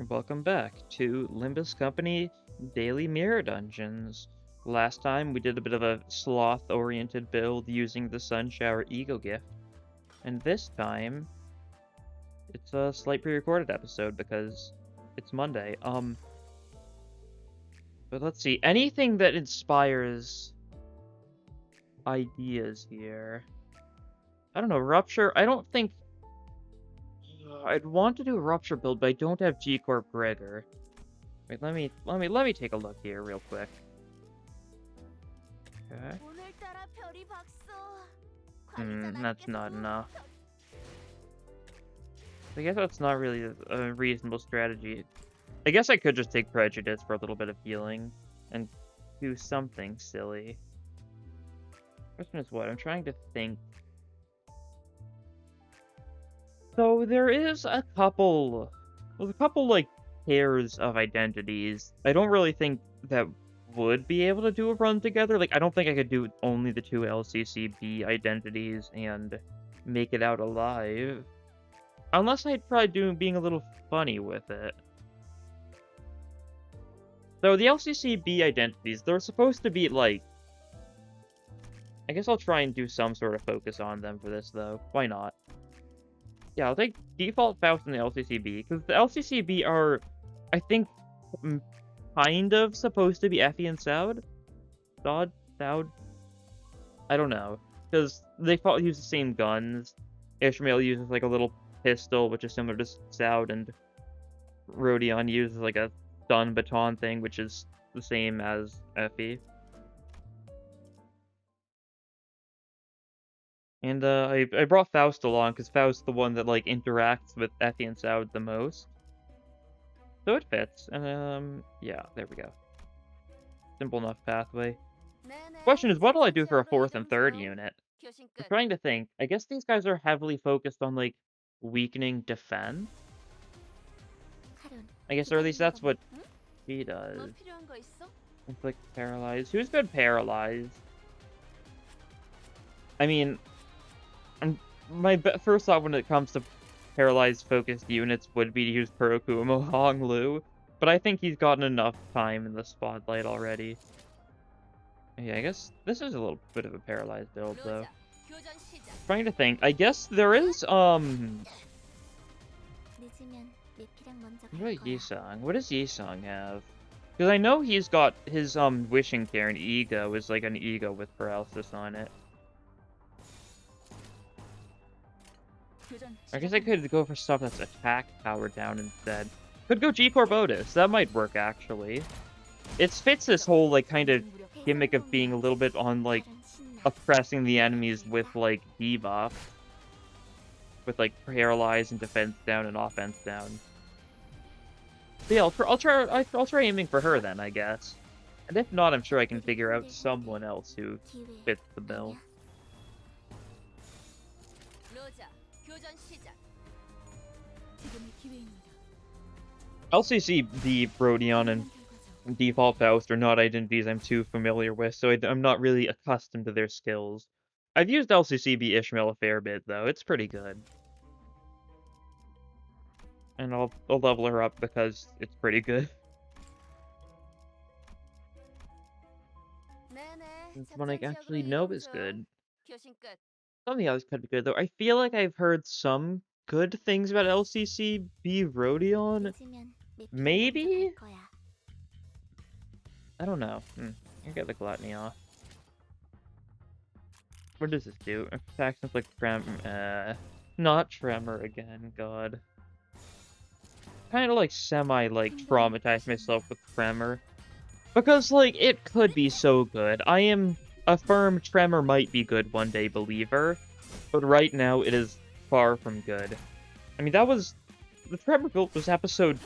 Welcome back to Limbus Company Daily Mirror Dungeons. Last time we did a bit of a sloth-oriented build using the Sun Shower Ego Gift. And this time, it's a slight pre-recorded episode because it's Monday. But let's see, anything that inspires ideas here. I don't know, Rupture, I don't think I'd want to do a Rupture build, but I don't have G-Corp Gregor. Wait, let me take a look here real quick. Okay. That's not enough. I guess that's not really a reasonable strategy. I guess I could just take Prejudice for a little bit of healing and do something silly. Question is what? I'm trying to think. So there is a couple, like pairs of identities. I don't really think that would be able to do a run together. Like, I don't think I could do only the two lccb identities and make it out alive. Unless I'd try being a little funny with it. So the lccb identities, they're supposed to be like... I guess I'll try and do some sort of focus on them for this, though. Why not? Yeah, I'll take default Faust and the LCCB, because the LCCB are, I think, kind of supposed to be Effie and Saude? Saude? I don't know, because they use the same guns. Ishmael uses like a little pistol, which is similar to Saude, and Rodion uses like a stun baton thing, which is the same as Effie. And I brought Faust along because Faust's the one that like interacts with Effie and Saude the most. So it fits. And yeah, there we go. Simple enough pathway. Question is, what do I do for a fourth and third unit? I'm trying to think. I guess these guys are heavily focused on like weakening defense. I guess, or at least that's what he does. Inflict paralyze. Who's good paralyzed? I mean, my first thought when it comes to paralyzed focused units would be to use Kurokumo Honglu, but I think he's gotten enough time in the spotlight already. Yeah, I guess this is a little bit of a paralyzed build, though. Trying to think. I guess there is, What about Yisong? What does Yisong have? Because I know he's got his, Wishing Care and Ego is like an Ego with paralysis on it. I guess I could go for stuff that's attack powered down instead. Could go G-Corp Otis. That might work, actually. It fits this whole, like, kind of gimmick of being a little bit on, like, oppressing the enemies with, like, debuff. With, like, paralyze and defense down and offense down. But yeah, I'll try aiming for her then, I guess. And if not, I'm sure I can figure out someone else who fits the bill. LCCB, Rodion, and default Faust are not identities I'm too familiar with, so I'm not really accustomed to their skills. I've used LCCB Ishmael a fair bit, though. It's pretty good. And I'll level her up because it's pretty good. It's one I actually know is good. Some of the others could be good, though. I feel like I've heard some good things about lccb Rodion. Maybe? I don't know. I'll get the Gluttony off. What does this do? Attacks inflict not Tremor again, god. Kinda like traumatize myself with Tremor. Because, like, it could be so good. I am a firm Tremor might be good one day believer, but right now it is far from good. I mean, the Tremor build was episode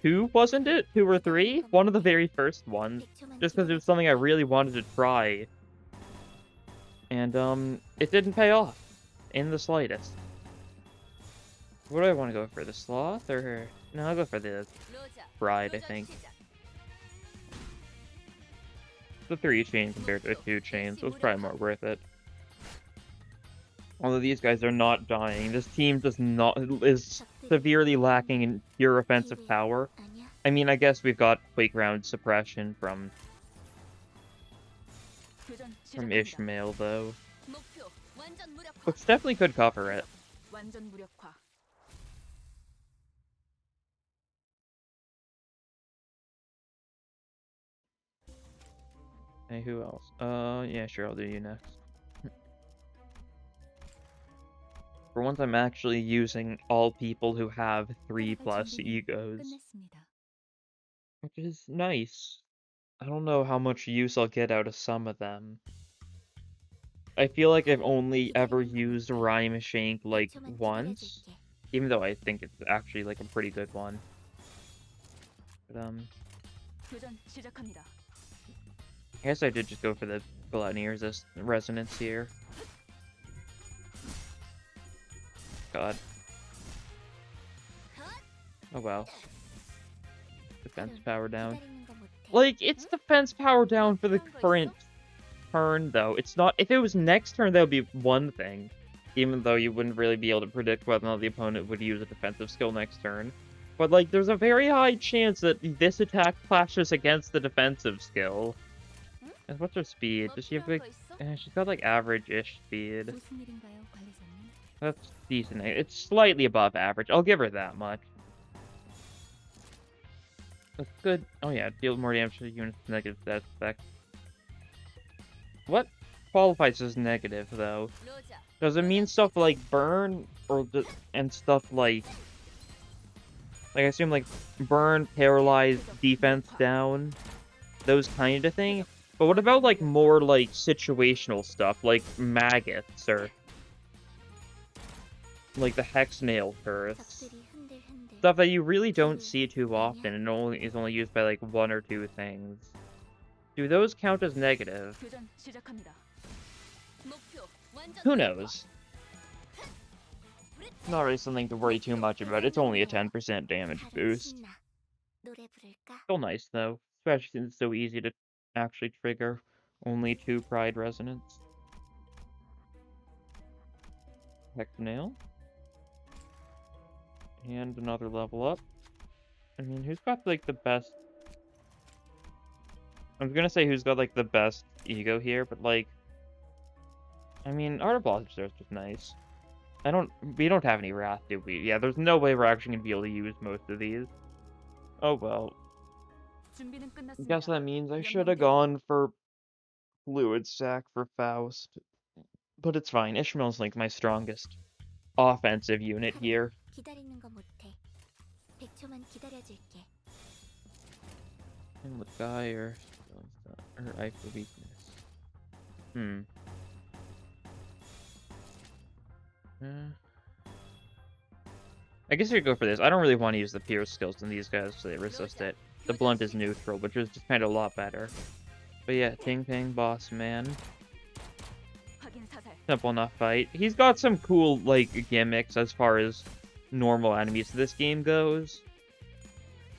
2, wasn't it? 2 or 3? One of the very first ones. Just because it was something I really wanted to try. And, it didn't pay off. In the slightest. What do I want to go for? The Sloth or... No, I'll go for the Bride, I think. The 3-chain compared to a 2-chain, so it's probably more worth it. Although these guys are not dying. This team is severely lacking in pure offensive power. I mean, I guess we've got Quake-Round suppression from Ishmael, though. Which definitely could cover it. Hey, who else? Yeah, sure, I'll do you next. For once, I'm actually using all people who have 3+ egos. Which is nice. I don't know how much use I'll get out of some of them. I feel like I've only ever used Rhyme Shank, like, once. Even though I think it's actually, like, a pretty good one. But, I guess I did just go for the Gluttony Resonance here. God. Oh well. Defense power down. Like, it's defense power down for the current turn, though. It's not... If it was next turn, that would be one thing. Even though you wouldn't really be able to predict whether or not the opponent would use a defensive skill next turn. But, like, there's a very high chance that this attack clashes against the defensive skill. And what's her speed? Does she have, like... she's got, like, average-ish speed. That's decent. It's slightly above average. I'll give her that much. That's good. Oh yeah, deal more damage to units with negative stat effect. What qualifies as negative, though? Does it mean stuff like burn, or and stuff like... I assume, like, burn, paralyze, defense down, those kind of thing? But what about, like, more, like, situational stuff, like maggots, or... like the Hex Nail Curse. Stuff that you really don't see too often and is only used by like one or two things. Do those count as negative? Who knows? Not really something to worry too much about. It's only a 10% damage boost. Still nice though, especially since it's so easy to actually trigger. Only 2 Pride Resonance. Hex Nail. And another level up. I mean, who's got, like, the best... I was gonna say who's got, like, the best ego here, but, like... I mean, Art of Blaster is just nice. We don't have any Wrath, do we? Yeah, there's no way we're actually gonna be able to use most of these. Oh, well. I guess that means I should have gone for Fluid Sack for Faust. But it's fine. Ishmael's, like, my strongest offensive unit here. And with Guy or Eye for Weakness. I guess I could go for this. I don't really want to use the Pierce skills on these guys so they resist it. The Blunt is neutral, which is just kind of a lot better. But yeah, Ting Ting, Boss Man. Simple enough fight. He's got some cool, like, gimmicks as far as normal enemies to this game goes.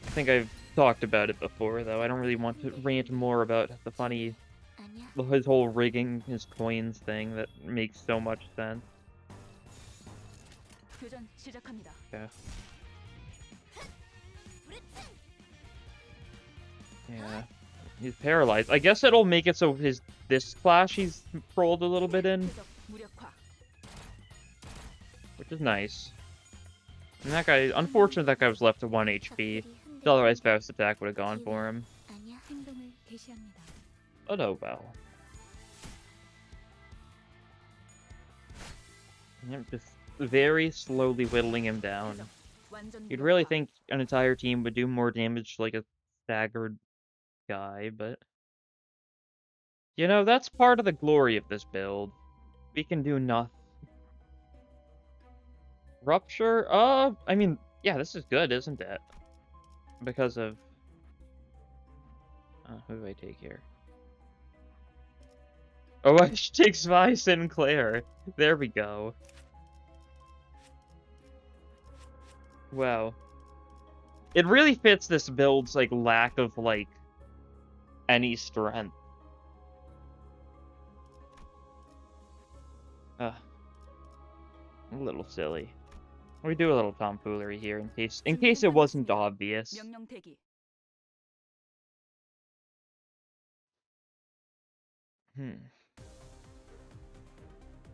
I think I've talked about it before, though. I don't really want to rant more about the funny... his whole rigging his coins thing that makes so much sense. Yeah. Yeah. He's paralyzed. I guess it'll make it so this clash he's rolled a little bit in. Which is nice. And that guy, unfortunate that guy was left to 1 HP. Otherwise, Faust attack would have gone for him. But oh well. Yep, just very slowly whittling him down. You'd really think an entire team would do more damage to, like, a staggered guy, but... You know, that's part of the glory of this build. We can do nothing. Rupture? I mean, yeah, this is good, isn't it? Because of... who do I take here? Oh, I take Vi Sinclair. There we go. Wow. It really fits this build's, like, lack of, like, any strength. A little silly. We do a little tomfoolery here in case it wasn't obvious. 명령 대기.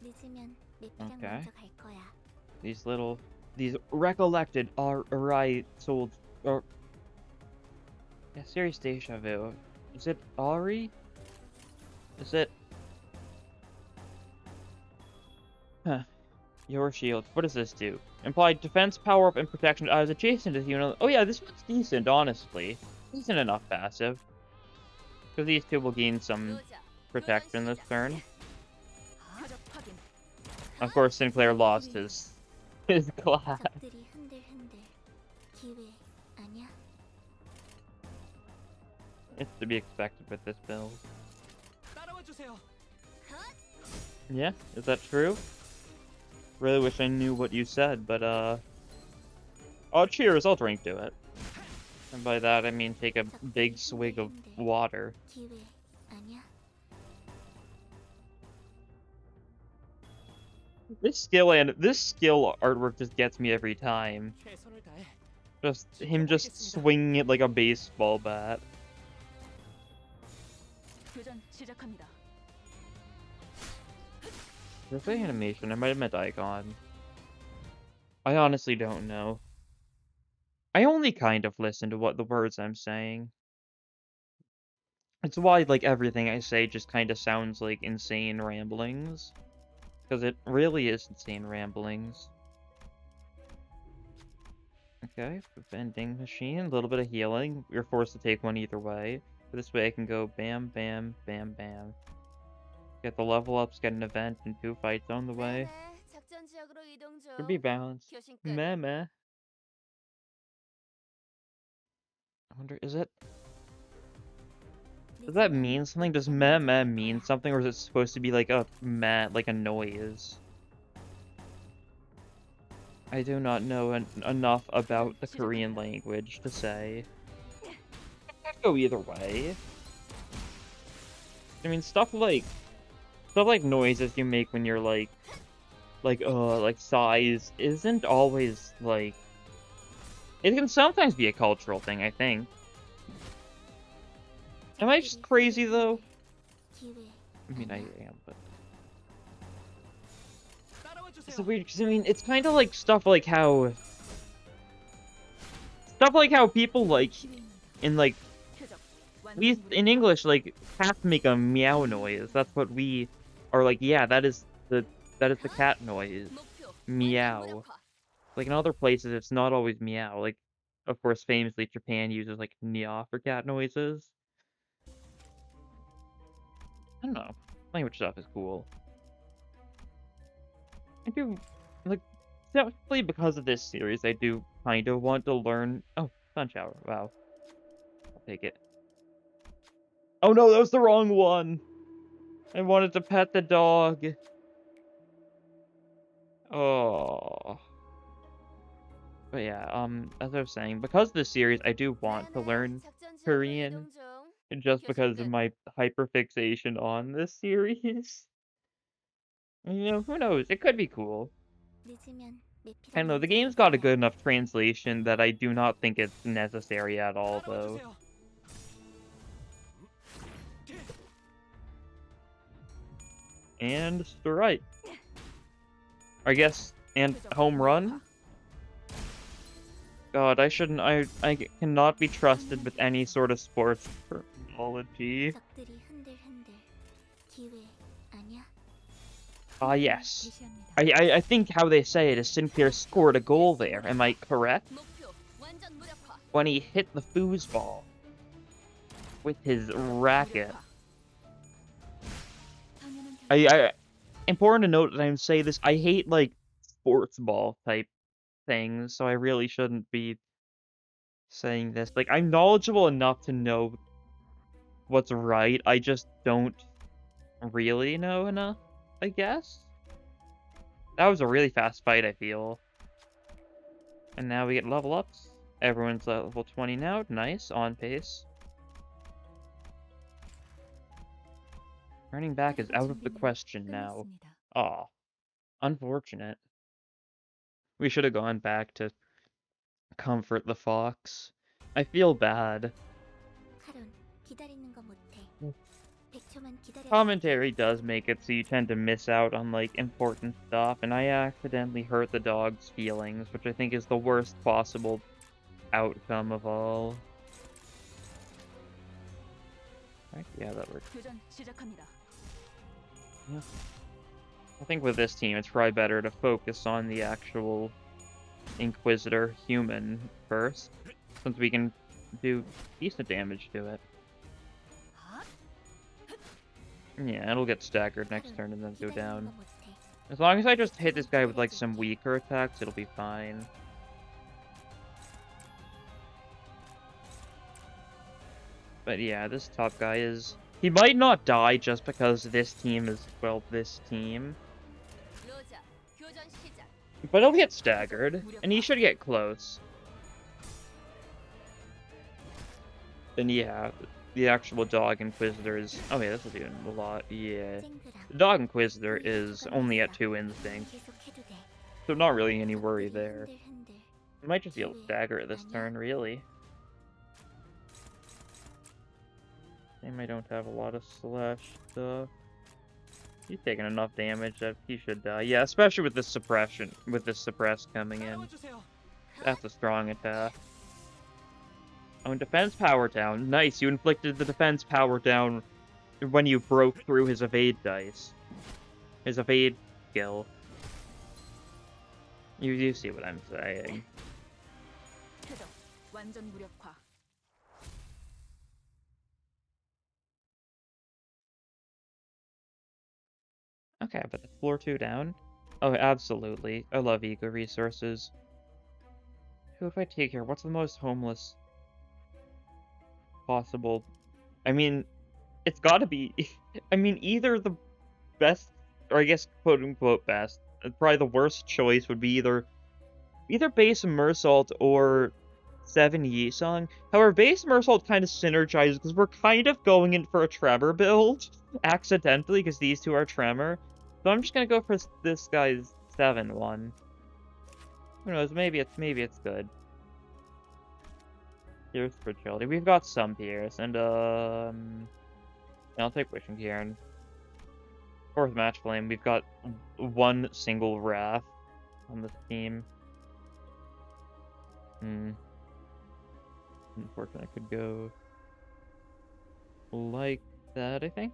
늦으면 메피랑 Okay. 먼저 갈 거야. These recollected Ari sold, or yeah, serious deja vu. Is it Ari? Is it? Huh. Your shield. What does this do? Implied defense, power up, and protection. I was adjacent to you. Oh yeah, this one's decent, honestly. Decent enough passive. Because these two will gain some protection this turn. Of course, Sinclair lost his class. 적들이 흔들흔들. 기회 아니야? It's to be expected with this build. 따라와 주세요. Yeah, is that true? Really wish I knew what you said, but oh, cheers, I'll drink to it. And by that I mean take a big swig of water. 기회 아니야? This skill artwork just gets me every time. 최선을 다해. Just him just swinging it like a baseball bat. 교전 시작합니다. Is that animation? I might have meant icon. I honestly don't know. I only kind of listen to what the words I'm saying. It's why like everything I say just kind of sounds like insane ramblings. Because it really is insane ramblings. Okay, vending machine, a little bit of healing. You're forced to take one either way. But this way I can go bam, bam, bam, bam. Get the level ups, get an event, and 2 fights on the way. 작전 지역으로 이동 중. Should be balanced. 교신 끝. Meh meh. I wonder, is it? Does that mean something? Does meh meh mean something, or is it supposed to be like a meh, like a noise? I do not know enough about the Korean language to say. I'd go either way. I mean, stuff like noises you make when you're like sighs isn't always like. It can sometimes be a cultural thing, I think. Am I just crazy though? 기회. I mean, I am, but 따라와 it's 주세요. weird because I mean, it's kind of like stuff like how people like in like 표적. we in English like cats make a meow noise. That's what we are like. Yeah, that is the cat noise. 목표. Meow. Like in other places, it's not always meow. Like, of course, famously, Japan uses like nya for cat noises. I don't know. Language stuff is cool. I do, like, definitely because of this series, I do kind of want to learn. Oh, sun shower. Wow. I'll take it. Oh no, that was the wrong one! I wanted to pet the dog. Oh. But yeah, as I was saying, because of this series, I do want to learn Korean. Just because of my hyperfixation on this series. You know, who knows? It could be cool. 늦으면 메피랑 I don't know, the 먼저 game's got a good enough translation that I do not think it's necessary at all, 따라와 though. 주세요. And strike. I guess, and home run? God, I shouldn't, I cannot be trusted with any sort of sports terminology. 적들이 흔들흔들. 기회 아니야? Ah, yes. 개시합니다. I think how they say it is Sinclair scored a goal there, am I correct? 목표 완전 무력화. When he hit the foosball with his racket. 당연한 결과. Important to note that I'm saying this, I hate, like, sports ball type things, so I really shouldn't be saying this. Like, I'm knowledgeable enough to know what's right, I just don't really know enough, I guess? That was a really fast fight, I feel. And now we get level ups. Everyone's level 20 now, nice, on pace. Turning back is out of the question now. Aw. Unfortunate. We should have gone back to comfort the fox. I feel bad. 카론, 기다리는 거 못해. 100초만 기다려. Commentary does make it so you tend to miss out on, like, important stuff, and I accidentally hurt the dog's feelings, which I think is the worst possible outcome of all. Right, yeah, that works. 교전 시작합니다. I think with this team, it's probably better to focus on the actual Inquisitor human first, since we can do decent damage to it. Yeah, it'll get staggered next turn and then go down. As long as I just hit this guy with, like, some weaker attacks, it'll be fine. But yeah, this top guy is... He might not die just because this team is, well, this team. 로자, 교전 시작. But he'll get staggered, and he should get close. Then yeah, the actual Dog Inquisitor is... Oh yeah, this will do a lot, yeah. The Dog Inquisitor is only at 2 instinct, so not really any worry there. I might just be able to stagger it this turn, really. Same, I don't have a lot of slash stuff. He's taking enough damage that he should die. Yeah, especially with this suppression, with this suppress coming in. That's a strong attack. Oh, and defense power down. Nice, you inflicted the defense power down when you broke through his evade dice. His evade skill. You see what I'm saying. 표정 완전 무력화. Okay, but the floor 2 down? Oh, absolutely. I love eco resources. Who if I take here? What's the most homeless possible? I mean, it's gotta be... I mean, either the best, or I guess quote-unquote best, probably the worst choice would be either base Mersault or 7 Yisong. However, base Mersault kind of synergizes because we're kind of going in for a Tremor build accidentally because these two are Tremor. So I'm just gonna go for this guy's 7-1. Who knows? Maybe it's good. Here's Fragility. We've got some Pierce and I'll take Wishing Cairn. 4th Match Flame. We've got 1 single Wrath on this team. Unfortunately, I could go like that, I think.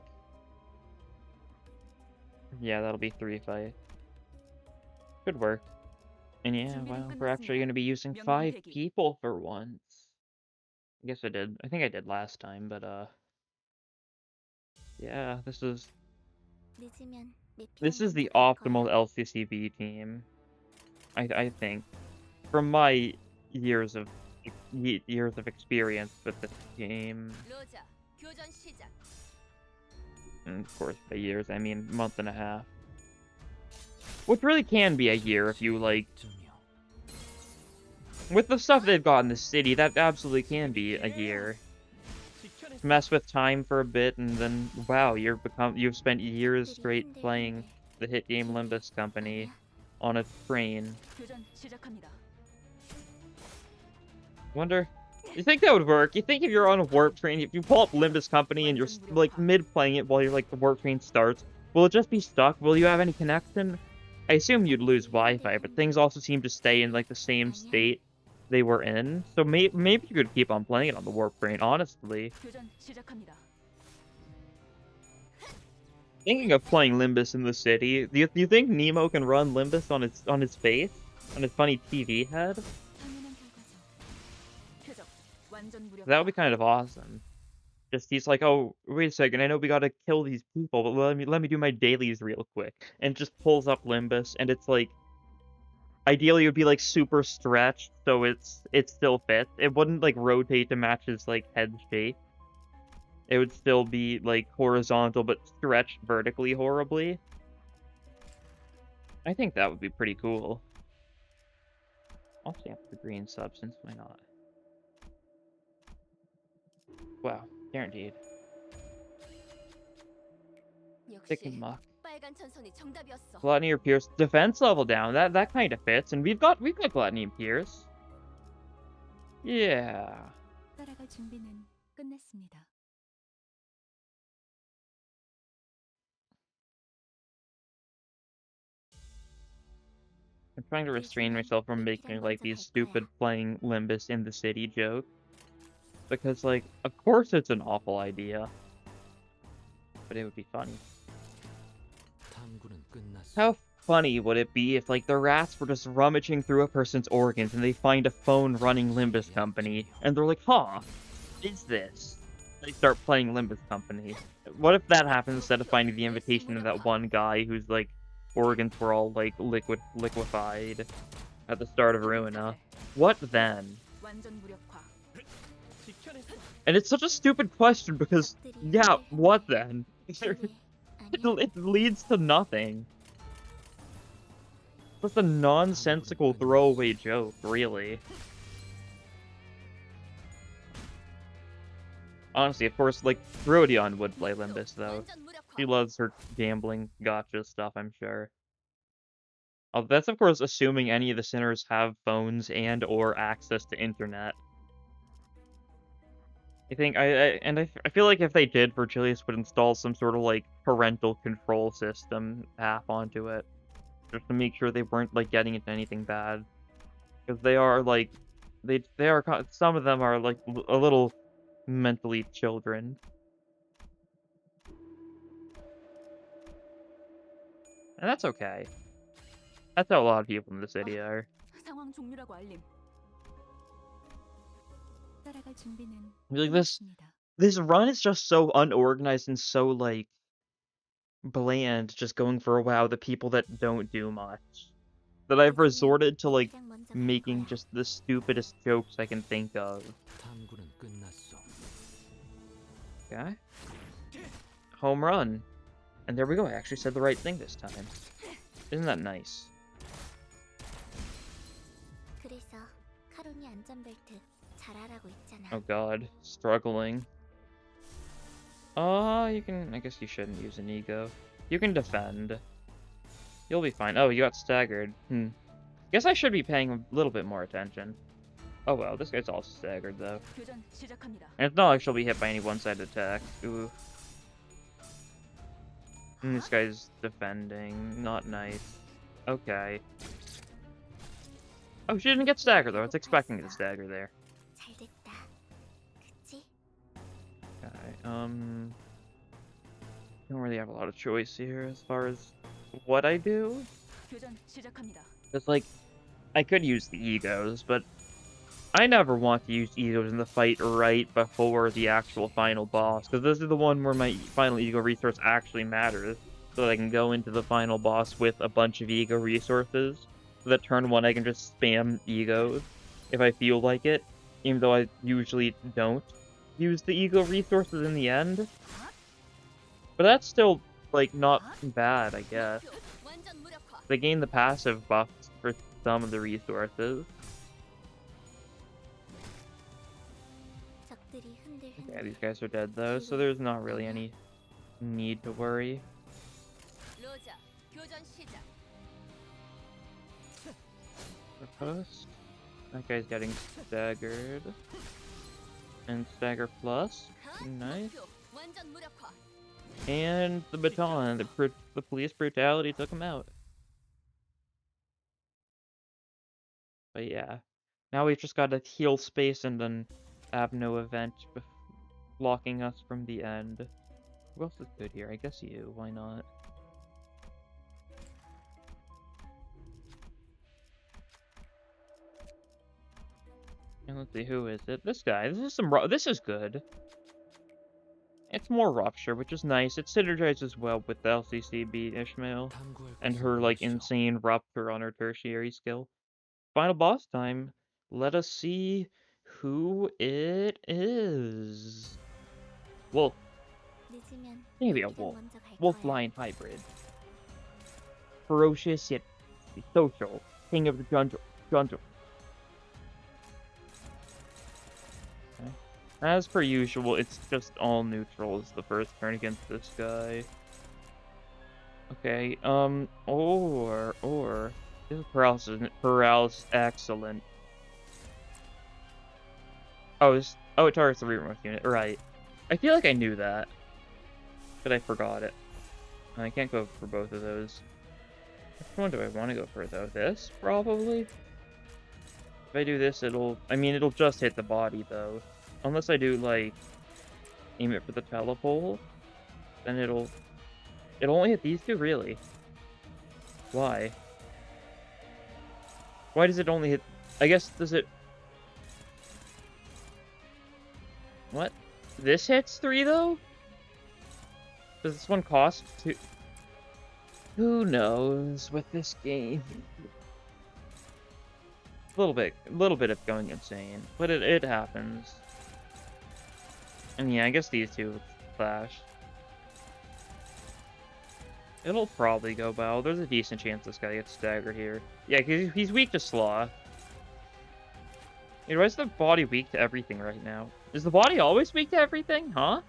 Yeah, that'll be 3 fight. Could work. And yeah, wow, we're actually going to be using 5 people for once. I guess I did. I think I did last time, but yeah, this is the optimal LCCB team. I think, from my years of experience with this game. 로자, 교전 시작. And of course, by years, I mean month and a half. Which really can be a year if you, like... With the stuff they've got in the city, that absolutely can be a year. Mess with time for a bit, and then, wow, you've spent years straight playing the hit game Limbus Company on a train. 교전 시작합니다. Wonder... You think that would work? You think if you're on a warp train, if you pull up Limbus Company and you're, like, mid-playing it while the warp train starts, will it just be stuck? Will you have any connection? I assume you'd lose Wi-Fi, but things also seem to stay in, like, the same state they were in. So maybe you could keep on playing it on the warp train, honestly. 교전 시작합니다. Thinking of playing Limbus in the city, do you think Nemo can run Limbus on his face? On his funny TV head? 당연한 결과죠. 표정 완전 무력화. That would be kind of awesome. Just he's like, oh, wait a second, I know we gotta kill these people, but let me do my dailies real quick. And just pulls up Limbus, and it's like, ideally it would be like super stretched, so it still fits. It wouldn't like rotate to match his like head shape. It would still be like horizontal, but stretched vertically horribly. I think that would be pretty cool. I'll stamp the green substance, why not? Wow, guaranteed. Thick and 역시 muck. 빨간 전선이 정답이었어. Gluttony or Pierce. Defense level down. That kind of fits. And we've got Gluttony and Pierce. Yeah. 따라갈 준비는 끝났습니다. I'm trying to restrain myself from making, like, these stupid playing Limbus in the city jokes. Because, like, of course it's an awful idea. But it would be funny. How funny would it be if, like, the rats were just rummaging through a person's organs and they find a phone running Limbus Company, and they're like, huh, is this? They start playing Limbus Company. What if that happens instead of finding the invitation of that one guy whose, like, organs were all, like, liquefied at the start of Ruina? What then? And it's such a stupid question because, yeah, what then? It leads to nothing. Just a nonsensical throwaway joke, really. Honestly, of course, like, Rodion would play Limbus, though. She loves her gambling gotcha stuff, I'm sure. That's, of course, assuming any of the sinners have phones and or access to internet. I think, I feel like if they did, Virgilius would install some sort of, like, parental control system app onto it. Just to make sure they weren't, like, getting into anything bad. Because they are, like, some of them are, like, a little mentally children. And that's okay. That's how a lot of people in the city are. 상황 종료라고 알림. 따라갈 준비는 Like, 끝났습니다. this run is just so unorganized and so, like, bland, just going for a wow, the people that don't do much. That I've resorted to, like, making just the stupidest jokes I can think of. Okay. Home run. And there we go, I actually said the right thing this time. Isn't that nice? 그래서 카론이 안전벨트 잘하라고 있잖아. Oh god, struggling. You can, I guess you shouldn't use an ego. You can defend. You'll be fine. Oh, you got staggered. Guess I should be paying a little bit more attention. Oh well, this guy's also staggered though. 교전 시작합니다. And it's not like she'll be hit by any one-sided attack. Ooh. And this guy's defending. Not nice. Okay. Oh, she didn't get staggered though. I was expecting to stagger there. 잘 됐다. 그치? Okay, don't really have a lot of choice here as far as what I do. 교전 시작합니다. It's like, I could use the egos, but I never want to use egos in the fight right before the actual final boss, because this is the one where my final ego resource actually matters, so that I can go into the final boss with a bunch of ego resources, so that turn 1 I can just spam egos if I feel like it, even though I usually don't use the ego resources in the end. But that's still, like, not bad, I guess. 완전 무력화. They gain the passive buffs for some of the resources. 적들이 흔들흔들. Yeah, these guys are dead though, so there's not really any need to worry. 로자, 교전 시작. The post. That guy's getting staggered. And stagger plus. Nice. 완전 무력화. And the baton. The police brutality took him out. But yeah. Now we've just got to heal space and then have no event blocking us from the end. Who else is good here? I guess you. Why not? And let's see, who is it? This guy. This is good. It's more rupture, which is nice. It synergizes well with the lccb Ishmael and her, like, insane rupture on her tertiary skill. Final boss time. Let us see who it is. Wolf. 늦으면 Maybe a 네가 wolf. 먼저 갈 Wolf 거야. lion hybrid. Ferocious yet social. King of the jungle. Okay. As per usual, it's just all neutrals the first turn against this guy. Okay, or this is paralysis excellent. Oh, it targets the rearmost unit, right. I feel like I knew that, but I forgot it. I can't go for both of those. Which one do I want to go for, though? This, probably? If I do this, it'll just hit the body, though. Unless I do, like, aim it for the telepole, then it'll only hit these two, really? Why? Why does it only hit... I guess, does it... What? This hits 3, though? Does this one cost 2? Who knows with this game? A little bit of going insane, but it happens. And yeah, I guess these two clash. It'll probably go well. There's a decent chance this guy gets staggered here. Yeah, because he's weak to Sloth. Why is the body weak to everything right now? Is the body always weak to everything? Huh?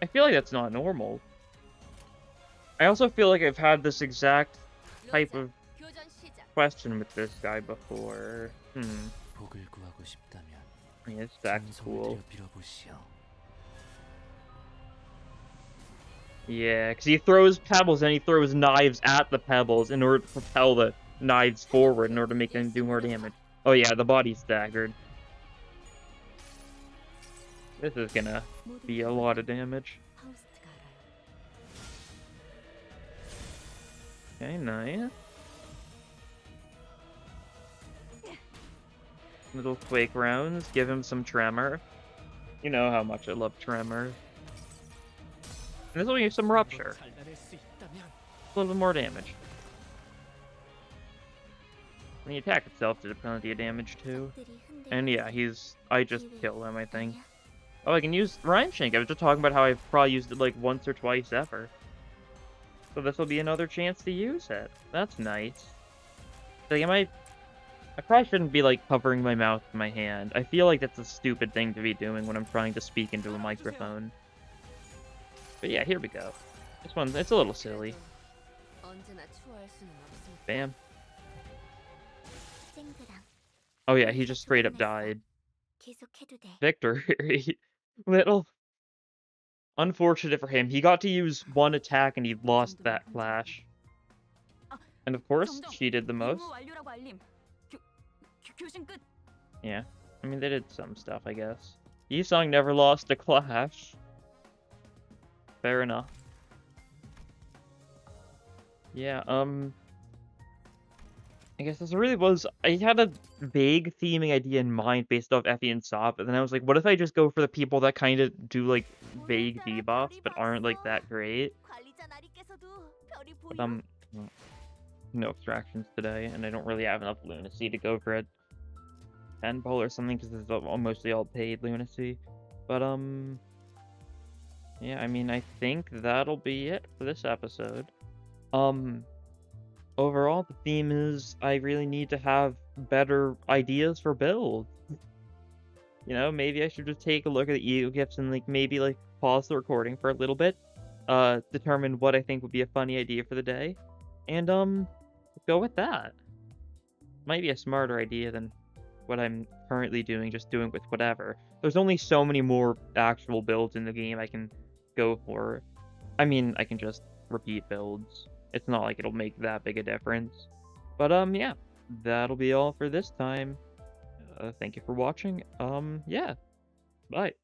I feel like that's not normal. I also feel like I've had this exact type of question with this guy before. I mean, it's that cool. Yeah, because he throws pebbles and he throws knives at the pebbles in order to propel the knives forward in order to make them do more damage. Oh yeah, the body's staggered. This is gonna be a lot of damage. Okay, nice. Little quake rounds, give him some tremor. You know how much I love tremor. And this will give some rupture. A little bit more damage. And the attack itself did plenty of damage too. And yeah, I just killed him, I think. Oh, I can use Rhyme Shank. I was just talking about how I've probably used it like once or twice ever. So this will be another chance to use it. That's nice. Like, I probably shouldn't be like covering my mouth with my hand. I feel like that's a stupid thing to be doing when I'm trying to speak into a microphone. But yeah, here we go. This one, it's a little silly. Bam. Oh yeah, he just straight up died. Victory. Little unfortunate for him. He got to use one attack and he lost that clash. And of course, she did the most. Yeah, I mean, they did some stuff, I guess. Yisung never lost a clash. Fair enough. Yeah, I guess this really was... I had a vague theming idea in mind based off Effie and Saude, but then I was like, what if I just go for the people that kind of do, like, vague debuffs, but aren't, like, that great? But, no extractions today, and I don't really have enough lunacy to go for a 10 pull or something, because this is mostly all paid lunacy. But, yeah, I mean, I think that'll be it for this episode. Overall, the theme is I really need to have better ideas for builds. You know, maybe I should just take a look at the ego gifts and, like, maybe, like, pause the recording for a little bit, determine what I think would be a funny idea for the day, and, go with that. Might be a smarter idea than what I'm currently doing, just doing with whatever. There's only so many more actual builds in the game I can go for. I mean, I can just repeat builds. It's not like it'll make that big a difference. But, yeah, that'll be all for this time. Thank you for watching. Yeah, bye.